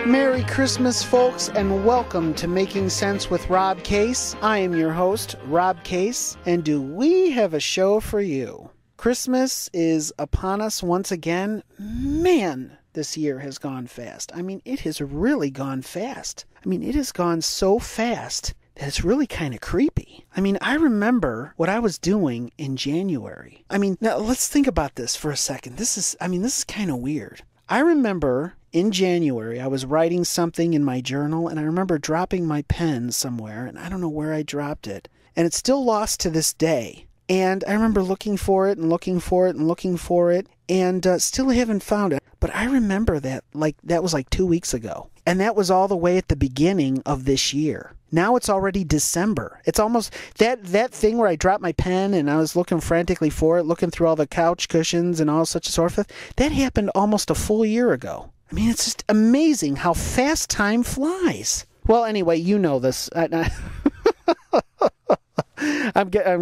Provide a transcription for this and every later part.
Merry Christmas, folks, and welcome to Making Sense with Rob Case. I am your host, Rob Case, and do we have a show for you? Christmas is upon us once again. Man, this year has gone fast. I mean, it has really gone fast. I mean, it has gone so fast that it's really kind of creepy. I mean, I remember what I was doing in January. I mean, now let's think about this for a second. This is kind of weird. I remember in January, I was writing something in my journal, and I remember dropping my pen somewhere, and I don't know where I dropped it. And it's still lost to this day. And I remember looking for it and looking for it and looking for it, and still haven't found it. But I remember that was like 2 weeks ago. And that was all the way at the beginning of this year. Now it's already December. It's almost that thing where I dropped my pen and I was looking frantically for it, looking through all the couch cushions and all such and so forth. That happened almost a full year ago. I mean, it's just amazing how fast time flies. Well, anyway, you know this. I'm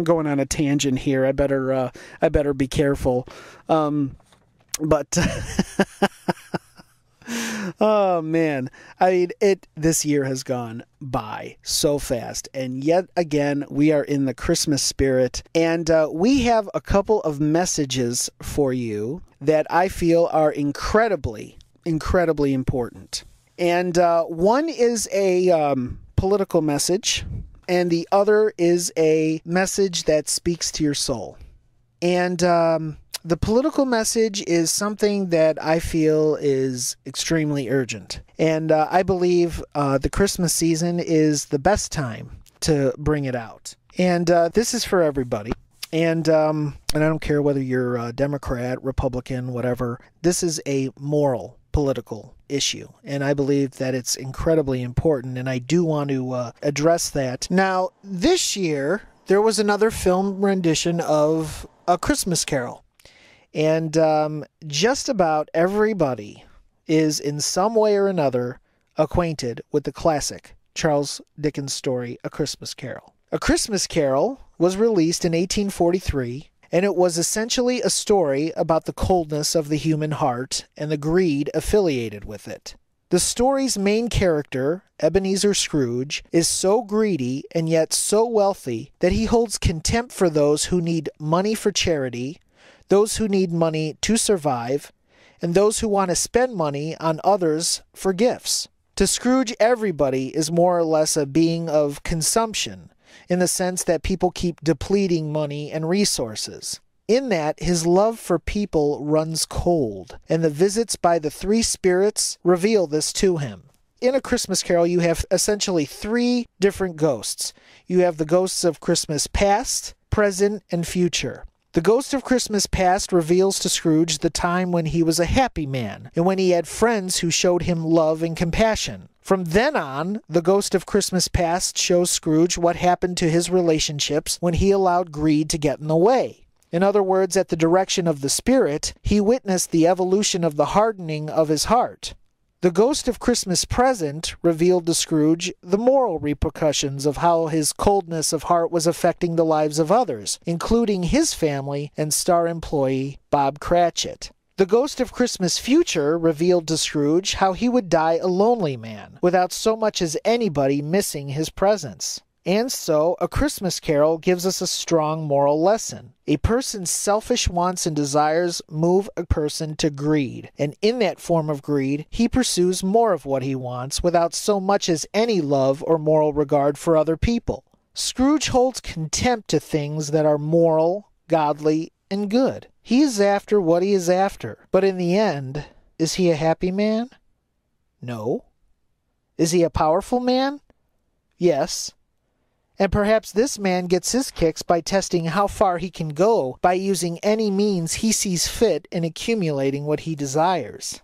going on a tangent here. I better be careful. But oh man, I mean, this year has gone by so fast, and yet again we are in the Christmas spirit, and we have a couple of messages for you that I feel are incredibly important. And one is a political message, and the other is a message that speaks to your soul. And the political message is something that I feel is extremely urgent. And I believe the Christmas season is the best time to bring it out. And this is for everybody. And I don't care whether you're a Democrat, Republican, whatever. This is a moral political issue. And I believe that it's incredibly important. And I do want to address that. Now, this year, there was another film rendition of A Christmas Carol. And just about everybody is in some way or another acquainted with the classic Charles Dickens story, A Christmas Carol. A Christmas Carol was released in 1843, and it was essentially a story about the coldness of the human heart and the greed affiliated with it. The story's main character, Ebenezer Scrooge, is so greedy and yet so wealthy that he holds contempt for those who need money for charity, those who need money to survive, and those who want to spend money on others for gifts. To Scrooge, everybody is more or less a being of consumption, in the sense that people keep depleting money and resources. In that, his love for people runs cold, and the visits by the three spirits reveal this to him. In A Christmas Carol, you have essentially three different ghosts. You have the ghosts of Christmas past, present, and future. The ghost of Christmas past reveals to Scrooge the time when he was a happy man, and when he had friends who showed him love and compassion. From then on, the ghost of Christmas past shows Scrooge what happened to his relationships when he allowed greed to get in the way. In other words, at the direction of the spirit, he witnessed the evolution of the hardening of his heart. The ghost of Christmas present revealed to Scrooge the moral repercussions of how his coldness of heart was affecting the lives of others, including his family and star employee Bob Cratchit. The ghost of Christmas future revealed to Scrooge how he would die a lonely man, without so much as anybody missing his presence. And so, A Christmas Carol gives us a strong moral lesson. A person's selfish wants and desires move a person to greed, and in that form of greed, he pursues more of what he wants without so much as any love or moral regard for other people. Scrooge holds contempt to things that are moral, godly, and good. He is after what he is after, but in the end, is he a happy man? No. Is he a powerful man? Yes. And perhaps this man gets his kicks by testing how far he can go by using any means he sees fit in accumulating what he desires.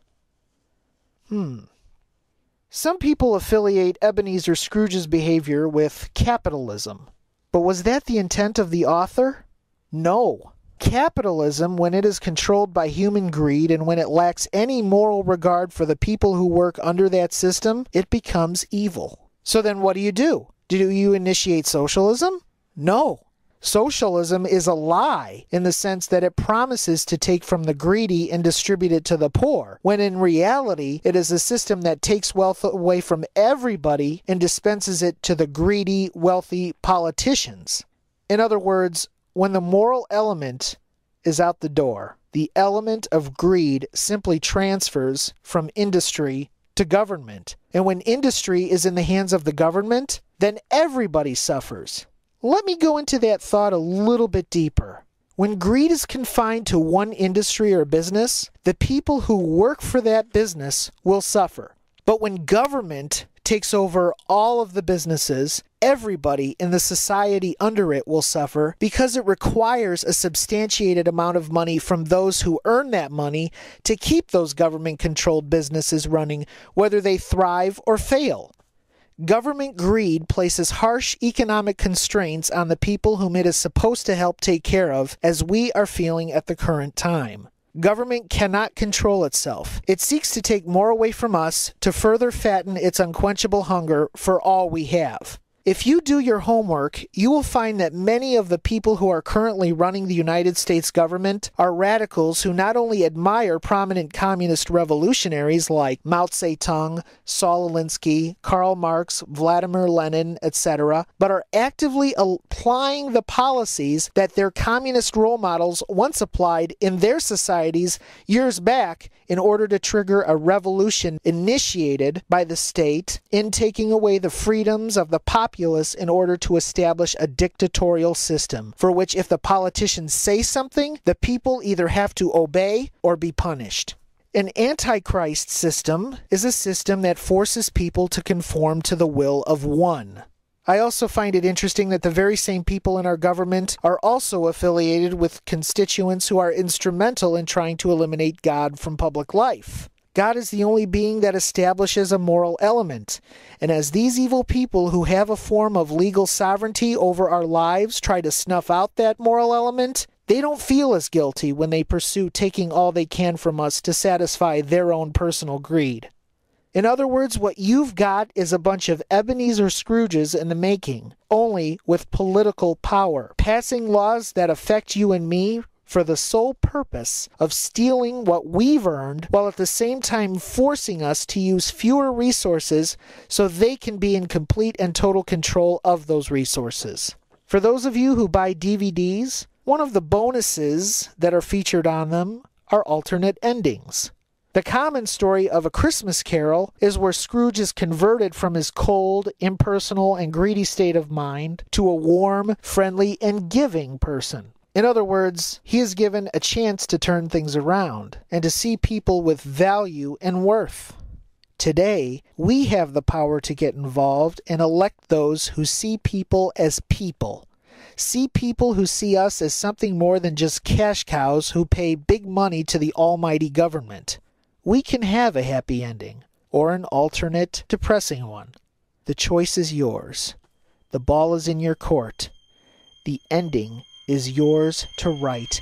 Some people affiliate Ebenezer Scrooge's behavior with capitalism. But was that the intent of the author? No. Capitalism, when it is controlled by human greed and when it lacks any moral regard for the people who work under that system, it becomes evil. So then what do? Do you initiate socialism? No. Socialism is a lie in the sense that it promises to take from the greedy and distribute it to the poor, when in reality it is a system that takes wealth away from everybody and dispenses it to the greedy, wealthy politicians. In other words, when the moral element is out the door, the element of greed simply transfers from industry to government. And when industry is in the hands of the government, then everybody suffers. Let me go into that thought a little bit deeper. When greed is confined to one industry or business, the people who work for that business will suffer. But when government takes over all of the businesses, everybody in the society under it will suffer because it requires a substantiated amount of money from those who earn that money to keep those government-controlled businesses running, whether they thrive or fail. Government greed places harsh economic constraints on the people whom it is supposed to help take care of, as we are feeling at the current time. Government cannot control itself. It seeks to take more away from us to further fatten its unquenchable hunger for all we have. If you do your homework, you will find that many of the people who are currently running the United States government are radicals who not only admire prominent communist revolutionaries like Mao Zedong, Saul Alinsky, Karl Marx, Vladimir Lenin, etc., but are actively applying the policies that their communist role models once applied in their societies years back in order to trigger a revolution initiated by the state in taking away the freedoms of the populace in order to establish a dictatorial system, for which if the politicians say something, the people either have to obey or be punished. An antichrist system is a system that forces people to conform to the will of one. I also find it interesting that the very same people in our government are also affiliated with constituents who are instrumental in trying to eliminate God from public life. God is the only being that establishes a moral element, and as these evil people who have a form of legal sovereignty over our lives try to snuff out that moral element, they don't feel as guilty when they pursue taking all they can from us to satisfy their own personal greed. In other words, what you've got is a bunch of Ebenezer Scrooges in the making, only with political power, passing laws that affect you and me for the sole purpose of stealing what we've earned, while at the same time forcing us to use fewer resources so they can be in complete and total control of those resources. For those of you who buy DVDs, one of the bonuses that are featured on them are alternate endings. The common story of A Christmas Carol is where Scrooge is converted from his cold, impersonal, and greedy state of mind to a warm, friendly, and giving person. In other words, he is given a chance to turn things around and to see people with value and worth. Today, we have the power to get involved and elect those who see people as people. See people who see us as something more than just cash cows who pay big money to the almighty government. We can have a happy ending, or an alternate, depressing one. The choice is yours. The ball is in your court. The ending is yours to write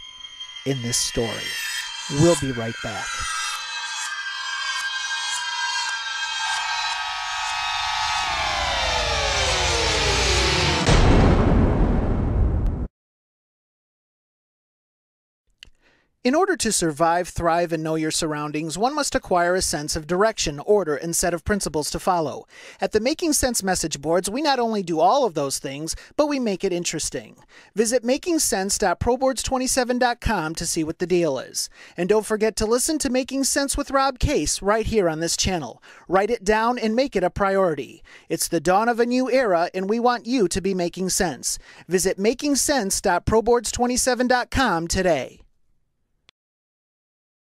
in this story. We'll be right back. In order to survive, thrive, and know your surroundings, one must acquire a sense of direction, order, and set of principles to follow. At the Making Sense message boards, we not only do all of those things, but we make it interesting. Visit makingsense.proboards27.com to see what the deal is. And don't forget to listen to Making Sense with Rob Case right here on this channel. Write it down and make it a priority. It's the dawn of a new era, and we want you to be making sense. Visit makingsense.proboards27.com today.